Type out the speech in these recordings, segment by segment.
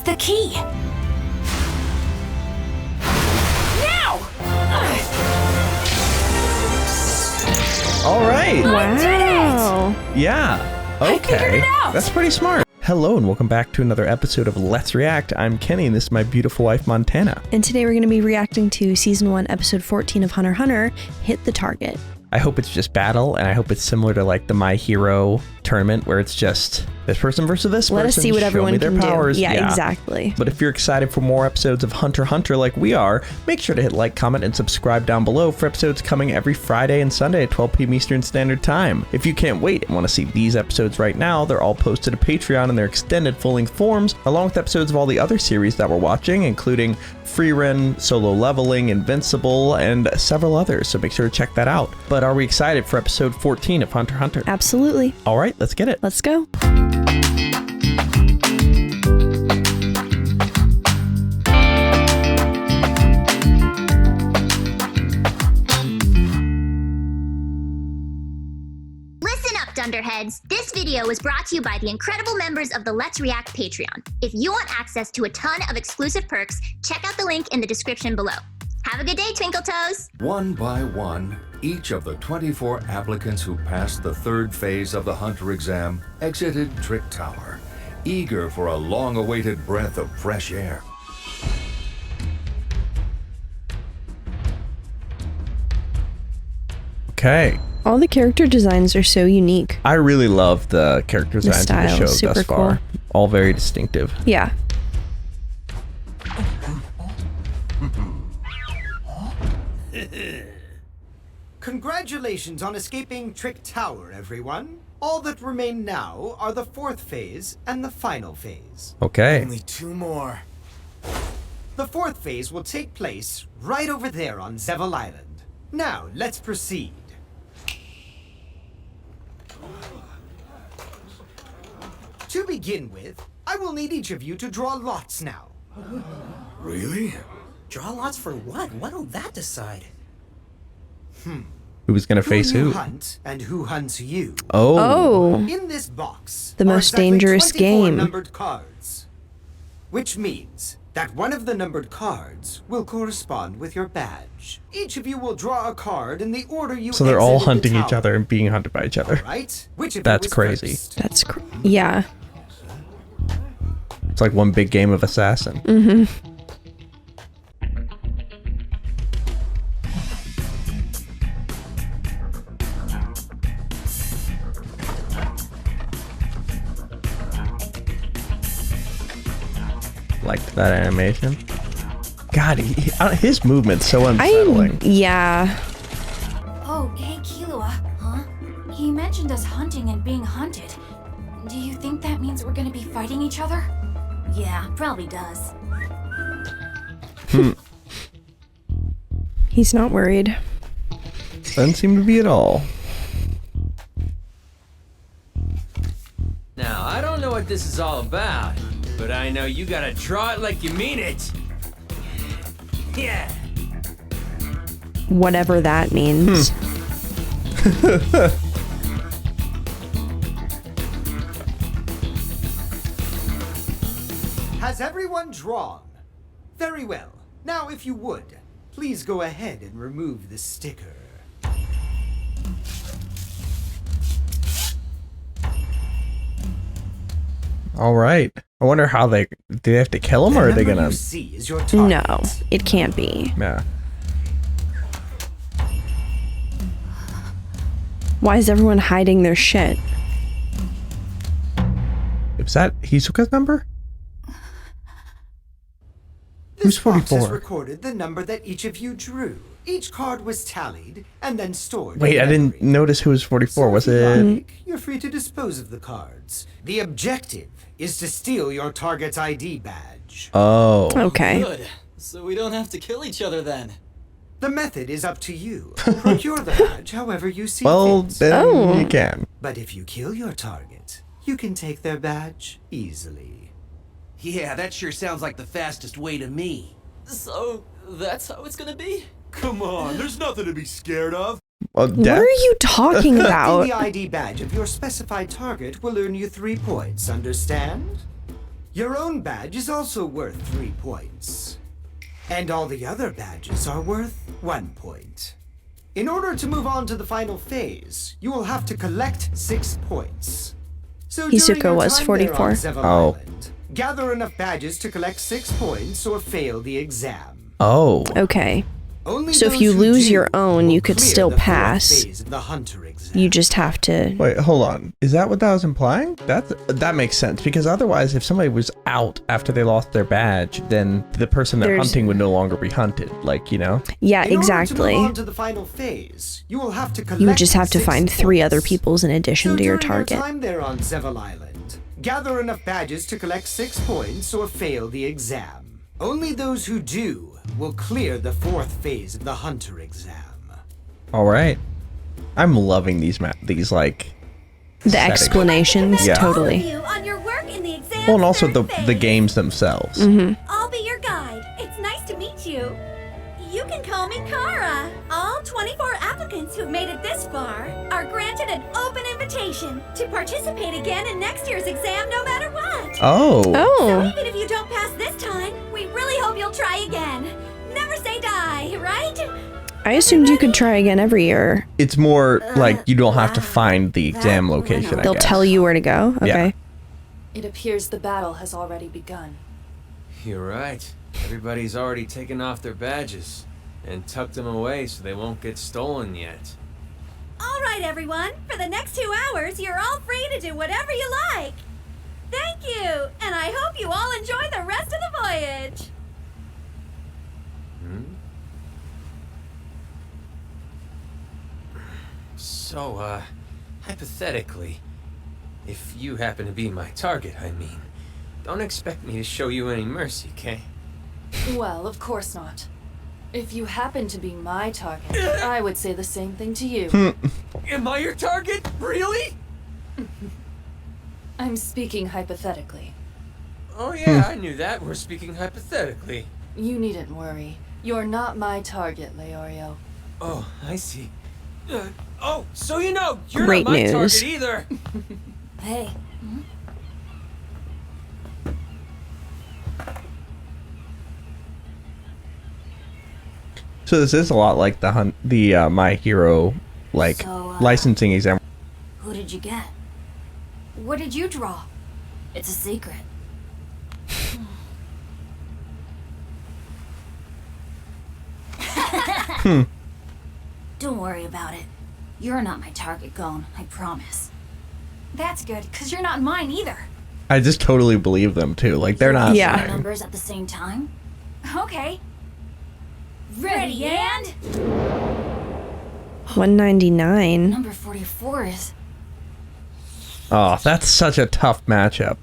the key. Now! All right. Wow. Yeah. I figured Okay. it out. That's pretty smart. Hello and welcome back to another episode of Let's React. I'm Kenny and this is my beautiful wife, Montana. And today we're going to be reacting to Season 1, Episode 14 of HunterxHunter, Hit the Target. I hope it's just battle, and I hope it's similar to like the My Hero tournament where it's just this person versus this person. Let us see what show everyone me their can powers. do. Yeah, exactly. But if you're excited for more episodes of HunterxHunter like we are, make sure to hit like, comment, and subscribe down below for episodes coming every Friday and Sunday at 12 p.m. Eastern Standard Time. If you can't wait and want to see these episodes right now, they're all posted to Patreon in their extended full-length forms, along with episodes of all the other series that we're watching, including Free Run, Solo Leveling, Invincible, and several others, so make sure to check that out. But are we excited for episode 14 of HunterxHunter? Absolutely. All right, let's get it. Let's go. Listen up, Dunderheads! This video was brought to you by the incredible members of the Let's React Patreon. If you want access to a ton of exclusive perks, check out the link in the description below. Have a good day, Twinkle Toes! One by one, each of the 24 applicants who passed the third phase of the Hunter exam exited Tik Tower, eager for a long-awaited breath of fresh air. Okay. All the character designs are so unique. I really love the character designs of the style show is super thus far. cool. All very distinctive. Yeah. Congratulations on escaping Tik Tower, everyone. All that remain now are the fourth phase and the final phase. Okay. Only two more. The fourth phase will take place right over there on Zevel Island. Now, let's proceed. To begin with, I will need each of you to draw lots now. Really? Draw lots for what? What'll that decide? Who's gonna face you who? hunt and who hunts you. Oh. In this box, The are most exactly dangerous 24 game. numbered cards, which means that one of the numbered cards will correspond with your badge. Each of you will draw a card in the order you. So they're all exited the hunting each tower. other and being hunted by each other. Right? Which of That's you is crazy. first? That's yeah. It's like one big game of assassin. Liked that animation. God, his movement's so unsettling. Yeah. Oh, hey, Killua. Huh? He mentioned us hunting and being hunted. Do you think that means we're gonna be fighting each other? Yeah, probably does. He's not worried. Doesn't seem to be at all. Now, I don't know what this is all about, but I know you gotta draw it like you mean it. Yeah. Whatever that means. Has everyone drawn? Very well. Now, if you would, please go ahead and remove the sticker. All right. I wonder how do they have to kill him or are they The number gonna? you see is your target. No, it can't be. Yeah. Why is everyone hiding their shit? Is that Hisoka's number? This Who's box has 44? recorded the number that each of you drew. Each card was tallied and then stored. Wait, in I didn't memory. notice who was 44. So Was if you it? like, you're free to dispose of the cards. The objective is to steal your target's ID badge. Oh. Okay. Good. So we don't have to kill each other then. The method is up to you. Procure the badge however you see Well, fit. then you can. But if you kill your target, you can take their badge easily. Yeah, that sure sounds like the fastest way to me. So that's how it's gonna be? Come on, there's nothing to be scared of. Well, What death. are you talking Collecting about? the ID badge of your specified target will earn you 3 points, understand? Your own badge is also worth 3 points. And all the other badges are worth 1 point. In order to move on to the final phase, you will have to collect 6 points. So during Hisoka your was time there 44. on Seville Oh. Island, gather enough badges to collect 6 points or fail the exam. Oh. Okay. Only So if those you who lose do your own, will you could clear still the fourth pass. phase of the Hunter exam. You just have to. Wait, hold on. Is that what that was implying? That makes sense, because otherwise, if somebody was out after they lost their badge, then the person they're There's- hunting would no longer be hunted. Like, you know? Yeah, In order exactly. to move on to the final phase, you will have to collect You would just have to 6 find 3 other points. people's in addition So to your during target. time there on Seville Island, gather enough badges to collect 6 points or fail the exam. Only those who do will clear the 4th phase of the Hunter exam. All right. I'm loving these like. The settings. explanations, Yeah. totally. You on your work in the exam. Well, and also the games themselves. I'll be your guide. It's nice to meet you. You can call me Kara. All 24 applicants who've made it this far are granted an open invitation to participate again in next year's exam no matter what. Oh. So Oh. even if you don't pass this time, we really hope you'll try again. Never say die, right? I assumed you could try again every year. It's more like you don't have to find the exam location. I They'll guess. tell you where to go. Yeah. Okay. It appears the battle has already begun. You're right. Everybody's already taken off their badges and tucked them away so they won't get stolen yet. All right, everyone. For the next 2 hours, you're all free to do whatever you like. Thank you, and I hope you all enjoy the rest of the voyage. So, hypothetically, if you happen to be my target, I mean, don't expect me to show you any mercy, okay? Well, of course not. If you happen to be my target, I would say the same thing to you. Am I your target? Really? I'm speaking hypothetically. Oh yeah, I knew that. We're speaking hypothetically. You needn't worry. You're not my target, Leorio. Oh, I see. Oh, so you know, you're Great not my news. target either. Hey. So this is a lot like the My Hero licensing exam. Who did you get? What did you draw? It's a secret. Don't worry about it. You're not my target, GON, I promise. That's good, because you're not mine either. I just totally believe them too. Like they're not. Yeah. lying. Numbers at the same time? Okay. Ready, and... 199. Number 44 is... Oh, that's such a tough matchup.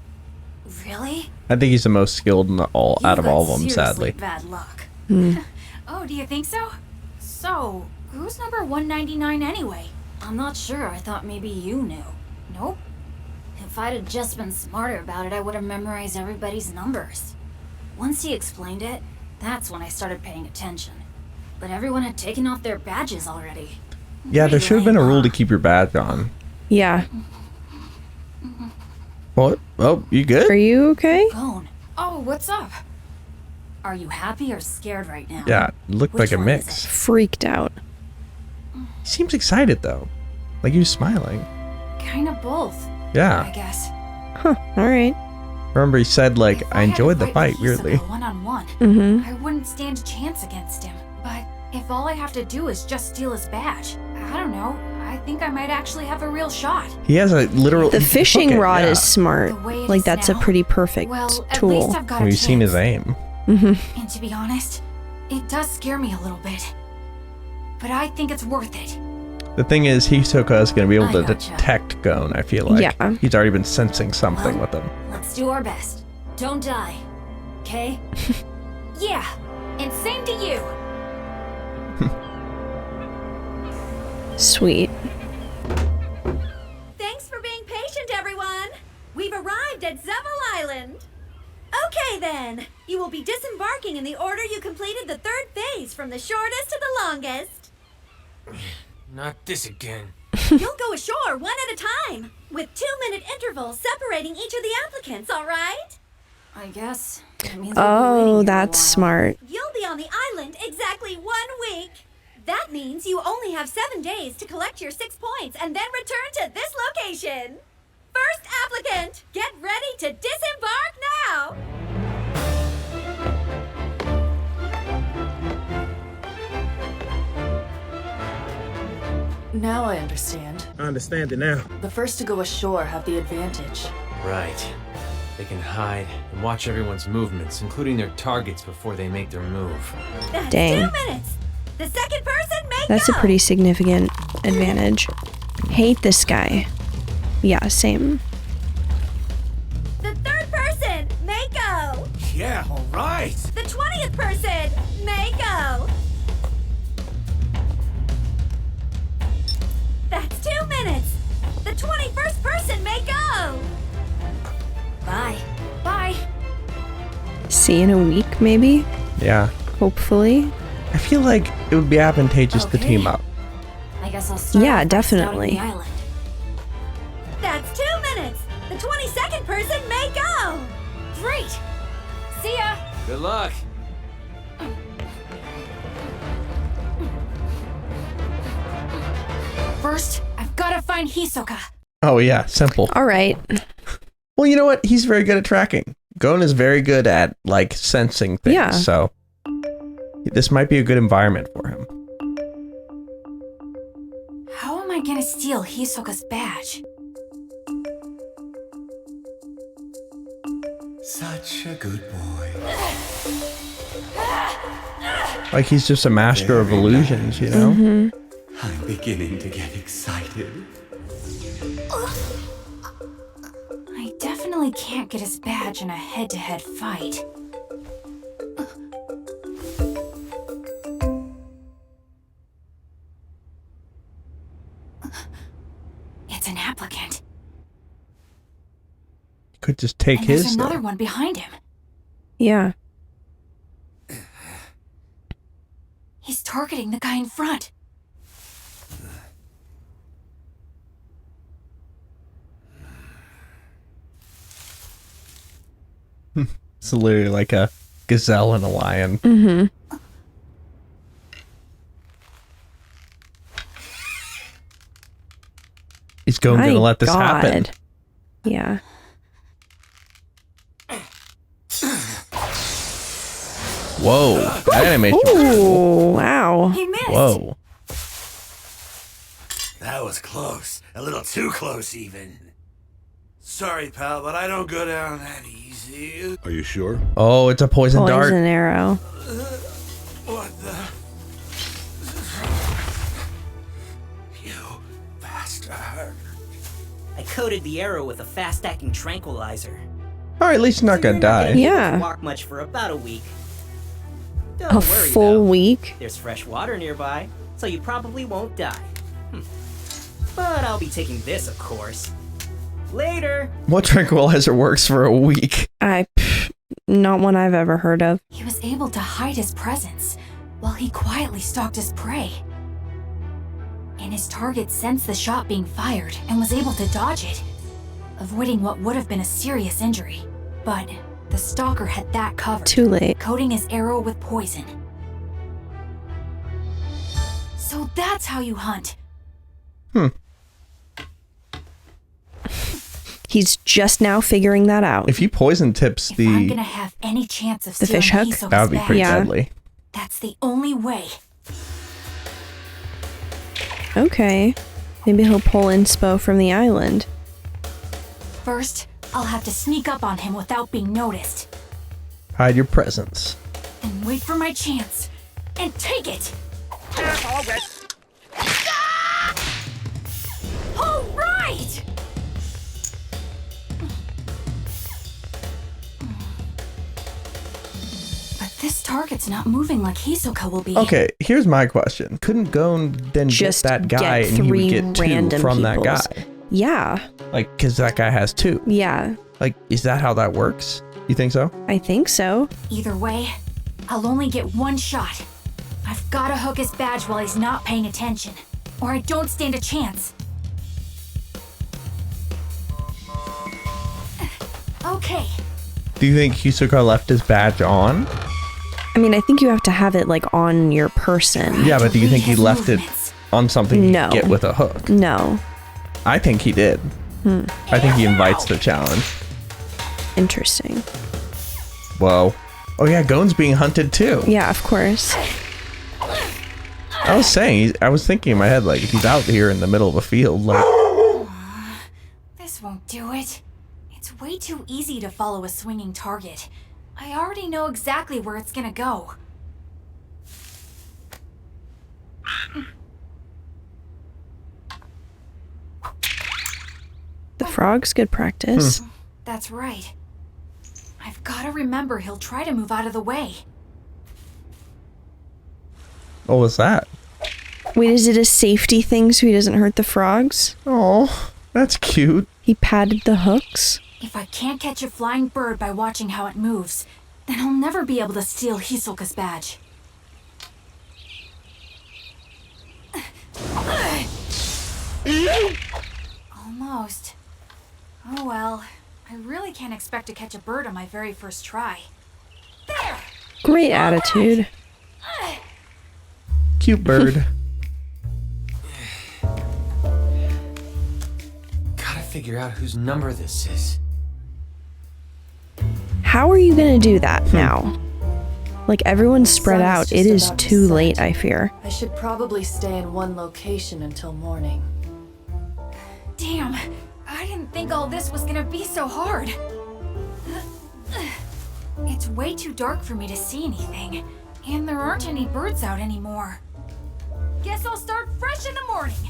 Really? I think he's the most skilled in out of all of them, sadly. Bad luck. Oh, do you think so? So, who's number 199 anyway? I'm not sure. I thought maybe you knew. Nope. If I'd have just been smarter about it, I would have memorized everybody's numbers. Once he explained it, that's when I started paying attention. But everyone had taken off their badges already. Yeah, there should have been a rule to keep your badge on. Yeah. What? Oh, you good? Are you okay? GON. Oh, what's up? Are you happy or scared right now? Yeah, it looked Which like a one is mix. Freaked out. He seems excited though. Like he was smiling. Kind of both, I Yeah. guess. Huh. All right. Remember he said like If I had enjoyed to the fight fight, weirdly. one-on-one, Mm-hmm. I wouldn't stand a chance against him. But if all I have to do is just steal his badge, I don't know. I think I might actually have a real shot. He has a literal The fishing hook it, rod yeah. is smart. The way it Like is that's a now? pretty perfect Well, at tool. least I've got a We've chance. seen his aim. Mm-hmm. And to be honest, it does scare me a little bit. But I think it's worth it. The thing is, Hisoka is going to be able I to gotcha. detect GON, I feel like. Yeah. He's already been sensing something with him. Let's do our best. Don't die. Okay? Yeah, and same to you. Sweet. Thanks for being patient, everyone. We've arrived at Seville Island. Okay, then. You will be disembarking in the order you completed the 3rd phase, from the shortest to the longest. Not this again. You'll go ashore one at a time, with 2-minute intervals separating each of the applicants, all right? I guess. That means we'll be waiting here Oh, a that's while. smart. You'll be on the island exactly 1 week. That means you only have 7 days to collect your 6 points and then return to this location. First applicant, get ready to disembark now. Now I understand. I understand it now. The first to go ashore have the advantage. Right. They can hide and watch everyone's movements, including their targets, before they make their move. That's Dang. 2 minutes. The second person may That's go. a pretty significant advantage. Hate this guy. Yeah, same. The third person may go. Yeah, all right. The 20th person may go. That's 2 minutes. The 21st person may go. Bye. Bye. See you in a week, maybe? Yeah. Hopefully. I feel like it would be advantageous to team up. I guess I'll start Yeah, off by scouting definitely. the island. That's 2 minutes. The 22nd person may go. Great. See ya. Good luck. First, I've got to find Hisoka. Oh yeah, simple. All right. Well, you know what? He's very good at tracking. Gon is very good at like sensing things. Yeah. So this might be a good environment for him. How am I gonna steal Hisoka's badge? Such a good boy. Like he's just a master of illusions, you know? Mm-hmm. I'm beginning to get excited. I definitely can't get his badge in a head-to-head fight. It's an applicant. Could just take And his there's another though. one behind him. Yeah. He's targeting the guy in front. It's literally like a gazelle and a lion. Mm-hmm. He's gonna let this happen. Yeah. Whoa. That animation. Ooh, wow. He missed. Whoa. That was close. A little too close, even. Sorry, pal, but I don't go down that easy. Are you sure? Oh, it's a poison dart. Poison arrow. What the? You bastard. I coated the arrow with a fast-acting tranquilizer. Alright, at least you're not gonna die. Yeah. Walk much for about a week. Don't A worry, full though. week? There's fresh water nearby, so you probably won't die. But I'll be taking this, of course. Later. What tranquilizer works for a week? Not one I've ever heard of. He was able to hide his presence while he quietly stalked his prey. And his target sensed the shot being fired and was able to dodge it, avoiding what would have been a serious injury. But the stalker had that covered. Too late. Coating his arrow with poison. So that's how you hunt. He's just now figuring that out. If you poison tips If I'm the gonna have any chance of The stealing fish hook? Hisoka's that would be pretty badge, deadly. that's the only way. Okay. Maybe he'll pull inspo from the island. First, I'll have to sneak up on him without being noticed. Hide your presence. And wait for my chance. And take it! All right! But this target's not moving like Hisoka will be. Okay, here's my question. Couldn't Gon then Just get that guy get and he would 3 get 2 random from that peoples. guy? Yeah. Like, because that guy has 2. Yeah. Like, is that how that works? You think so? I think so. Either way, I'll only get 1 shot. I've gotta hook his badge while he's not paying attention, or I don't stand a chance. Okay, Do you think Hisoka left his badge on? I mean, I think you have to have it like on your person. Yeah, but do you think he left it on something you get with a hook? No. I think he did. I think he invites the challenge. Interesting. Whoa. Oh yeah, Gon's being hunted too. Yeah, of course. I was thinking in my head, like, if he's out here in the middle of a field, like... This won't do it. It's way too easy to follow a swinging target. I already know exactly where it's gonna go. The frog's good practice. That's right. I've gotta remember he'll try to move out of the way. What was that? Wait, is it a safety thing so he doesn't hurt the frogs? Oh, that's cute. He padded the hooks? If I can't catch a flying bird by watching how it moves, then I'll never be able to steal Hisoka's badge. Almost. Oh well, I really can't expect to catch a bird on my very first try. There! Great attitude. Cute bird. Gotta figure out whose number this is. How are you gonna do that now? Like, everyone's spread Sun's out. just It is about to too set. late, I fear. I should probably stay in one location until morning. Damn, I didn't think all this was gonna be so hard. It's way too dark for me to see anything, and there aren't any birds out anymore. Guess I'll start fresh in the morning.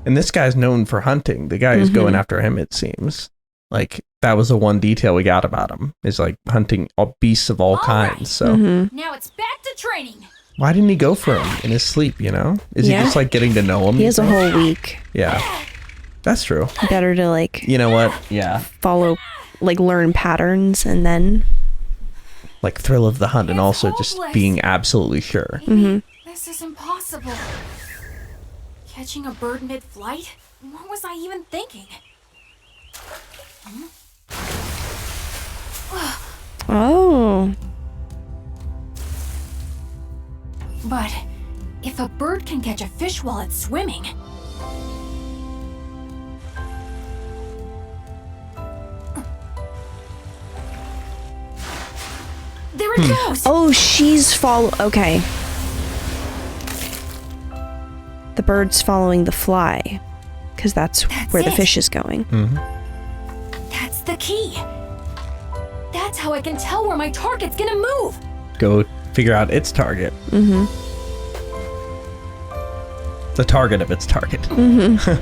And this guy's known for hunting. The guy who's going after him, it seems. Like, that was the one detail we got about him, is like hunting all beasts of all kinds. So Now it's back to training. why didn't he go for him in his sleep, you know? Is he just like getting to know him? He has a whole week. Yeah, that's true. Better to like You know what? Yeah. follow, like learn patterns and then. Like thrill of the hunt and also just being absolutely sure. This is impossible. Catching a bird mid-flight? What was I even thinking? Oh. But if a bird can catch a fish while it's swimming... There it goes! Oh, she's okay. The bird's following the fly, because that's where the it. fish is going. That's the key. That's how I can tell where my target's gonna move. Go figure out its target. The target of its target. Now!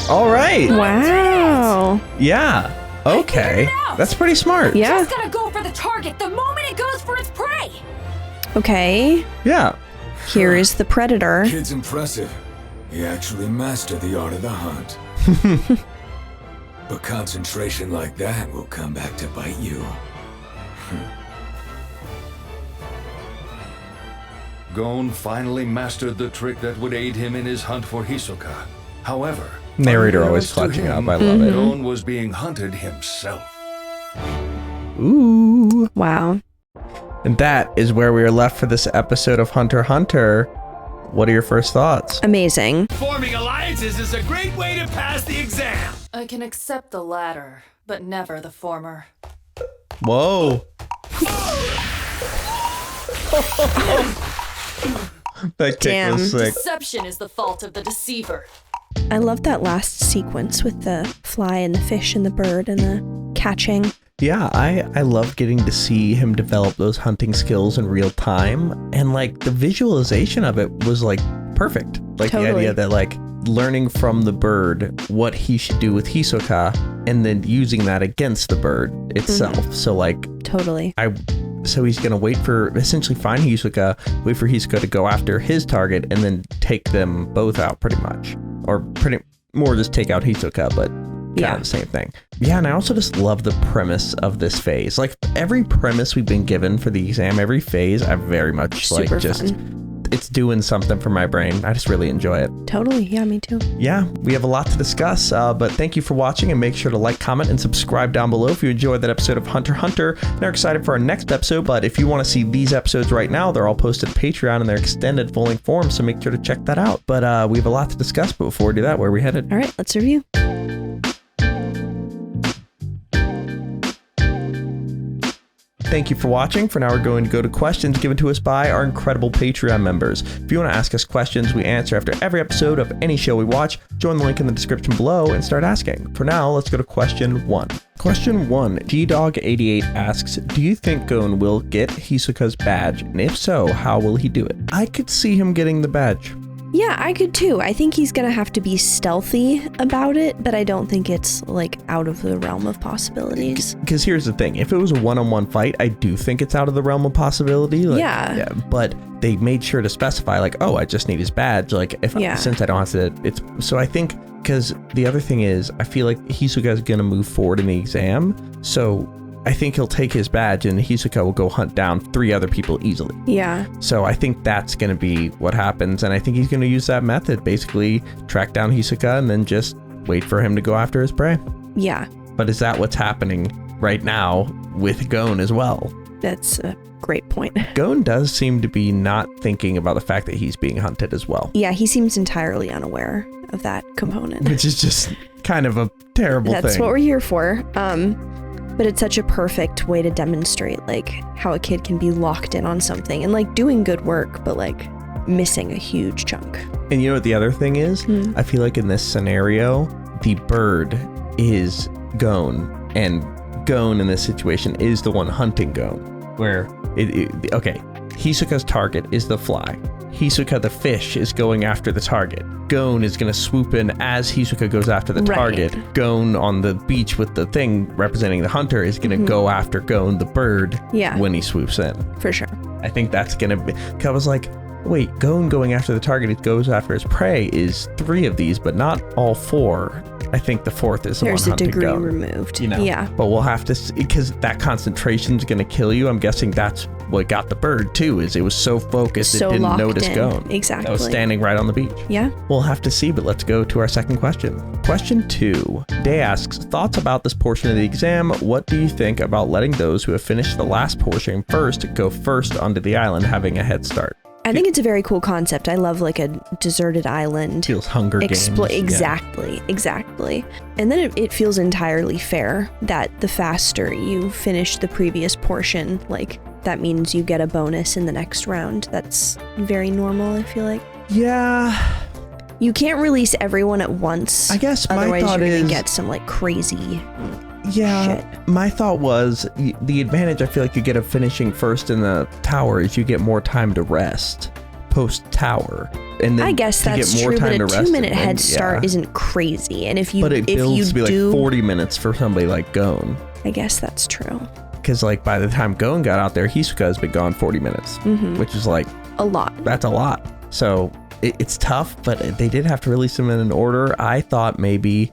All right. Wow. Yeah. Okay. That's pretty smart. Yeah. Just gotta go for the target the moment it goes for its prey. Okay. Yeah. Here is the predator. Kid's impressive. He actually mastered the art of the hunt. But concentration like that will come back to bite you. Gon finally mastered the trick that would aid him in his hunt for Hisoka. However, Narrator always unbeknownst to clutching him, up. I love it. Gon was being hunted himself. Ooh. Wow. And that is where we are left for this episode of Hunter x Hunter. What are your first thoughts? Amazing. Forming alliances is a great way to pass the exam. I can accept the latter, but never the former. Whoa. That kick was sick. Deception is the fault of the deceiver. I love that last sequence with the fly and the fish and the bird and the catching. Yeah, I love getting to see him develop those hunting skills in real time. And like the visualization of it was like perfect. Like the idea that like learning from the bird what he should do with Hisoka and then using that against the bird itself. So like Totally. So he's gonna wait for, essentially find Hisoka, wait for Hisoka to go after his target and then take them both out pretty much. Or pretty more just take out Hisoka, but kind of the same thing. Yeah, and I also just love the premise of this phase. Like every premise we've been given for the exam, every phase, I very much Super like just fun. It's doing something for my brain. I just really enjoy it. Totally. Yeah, me too. Yeah, we have a lot to discuss, but thank you for watching, and make sure to like, comment, and subscribe down below if you enjoyed that episode of Hunter x Hunter and are excited for our next episode. But if you want to see these episodes right now, they're all posted on Patreon in their extended full-length form, so make sure to check that out. But we have a lot to discuss, but before we do that, where are we headed? All right, let's review. Thank you for watching. For now, we're going to go to questions given to us by our incredible Patreon members. If you want to ask us questions we answer after every episode of any show we watch, join the link in the description below and start asking. For now, let's go to question 1. Question 1, GDog88 asks, do you think GON will get Hisoka's badge? And if so, how will he do it? I could see him getting the badge. Yeah, I could too. I think he's gonna have to be stealthy about it, but I don't think it's like out of the realm of possibilities. Because here's the thing, if it was a one-on-one fight, I do think it's out of the realm of possibility. Like, yeah. But they made sure to specify like, oh, I just need his badge. Like since I don't have to, it's so I think because the other thing is I feel like Hisoka is gonna move forward in the exam, so I think he'll take his badge and Hisoka will go hunt down 3 other people easily. Yeah. So I think that's going to be what happens. And I think he's going to use that method, basically track down Hisoka and then just wait for him to go after his prey. Yeah. But is that what's happening right now with GON as well? That's a great point. GON does seem to be not thinking about the fact that he's being hunted as well. Yeah, he seems entirely unaware of that component. Which is just kind of a terrible thing. That's what we're here for. But it's such a perfect way to demonstrate like how a kid can be locked in on something and like doing good work, but like missing a huge chunk. And you know what the other thing is? I feel like in this scenario, the bird is GON, and GON in this situation is the one hunting GON. Where okay, Hisoka's target is the fly. Hisoka the fish is going after the target. GON is going to swoop in as Hisoka goes after the target. GON on the beach with the thing representing the hunter is going to go after GON the bird when he swoops in. For sure. I think that's going to be... I was like, wait, GON going after the target, it goes after his prey is 3 of these, but not all 4. I think the 4th is the one hunting GON. There's a degree removed. You know? Yeah. But we'll have to see, because that concentration is going to kill you. I'm guessing that's what got the bird too, is it was so focused it didn't notice GON. Exactly. That was standing right on the beach. Yeah. We'll have to see, but let's go to our second question. Question 2. Day asks, thoughts about this portion of the exam? What do you think about letting those who have finished the last portion first go first onto the island, having a head start? I think it's a very cool concept. I love like a deserted island. Feels Hunger Games. Exactly. And then it feels entirely fair that the faster you finish the previous portion, like that means you get a bonus in the next round. That's very normal, I feel like. Yeah. You can't release everyone at once. I guess my otherwise thought you're is gonna get some like crazy shit. My thought was the advantage I feel like you get of finishing first in the tower is you get more time to rest post tower, and then I guess that's get more true, time but a to rest 2-minute head start isn't crazy, and if you but it builds to be like 40 minutes for somebody like GON. I guess that's true, because like by the time GON got out there, Hisoka has been gone 40 minutes, which is like a lot. That's a lot. So it's tough, but they did have to release them in an order. I thought maybe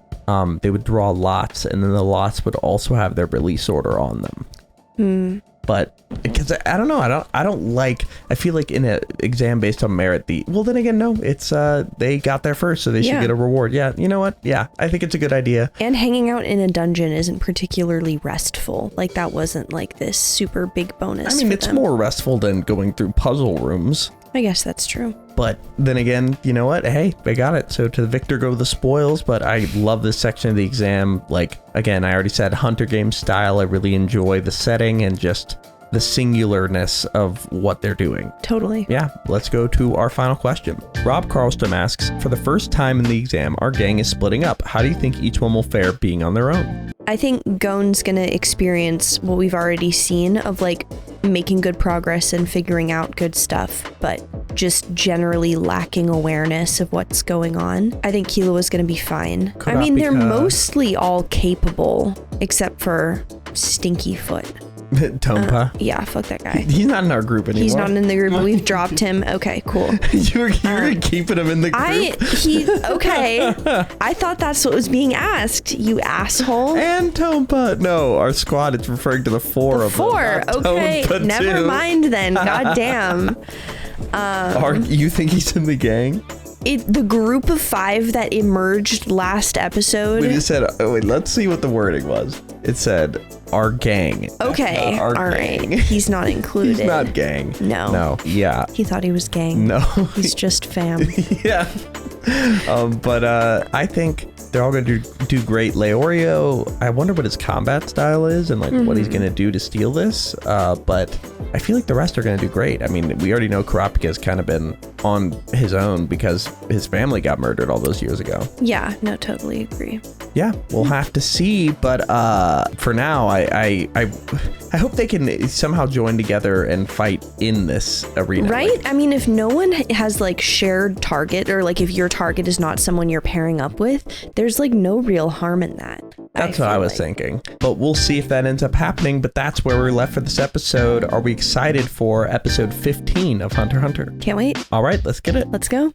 they would draw lots, and then the lots would also have their release order on them. But because I don't know, I don't like, I feel like in an exam based on merit, well then again, no, it's they got there first, so they should get a reward. Yeah, you know what? Yeah, I think it's a good idea. And hanging out in a dungeon isn't particularly restful. Like that wasn't like this super big bonus. I mean, it's more restful than going through puzzle rooms. I guess that's true. But then again, you know what? Hey, they got it. So to the victor go the spoils. But I love this section of the exam. Like, again, I already said Hunter game style. I really enjoy the setting and just the singularness of what they're doing. Totally. Yeah, let's go to our final question. Rob Carlstrom asks, for the first time in the exam, our gang is splitting up. How do you think each one will fare being on their own? I think GON's gonna experience what we've already seen of like making good progress and figuring out good stuff, but just generally lacking awareness of what's going on. I think Kilowa's gonna be fine. I mean, they're mostly all capable except for Stinky Foot. Tompa. Yeah, fuck that guy. He's not in our group anymore. He's not in the group. We've dropped him. Okay, cool. You're keeping him in the group? Okay. I thought that's what was being asked, you asshole. And Tompa. No, our squad is referring to the four of them. Okay, Tompa never too. mind then. God damn. You think he's in the gang? The group of 5 that emerged last episode. We just said, oh, wait, let's see what the wording was. It said, our gang. Okay, all right. He's not included. He's not gang. No. Yeah. He thought he was gang. No. He's just fam. Yeah. But I think they're all going to do great. Leorio, I wonder what his combat style is and like what he's going to do to steal this. But I feel like the rest are going to do great. I mean, we already know Kurapika's kind of been on his own because his family got murdered all those years ago. Yeah, no, totally agree. Yeah, we'll have to see. But for now, I hope they can somehow join together and fight in this arena. Right? Like, I mean, if no one has like shared target, or like if your target is not someone you're pairing up with, there's like no real harm in that. That's what I was thinking. But we'll see if that ends up happening. But that's where we're left for this episode. Are we excited for episode 15 of Hunter x Hunter? Can't wait. All right, let's get it. Let's go.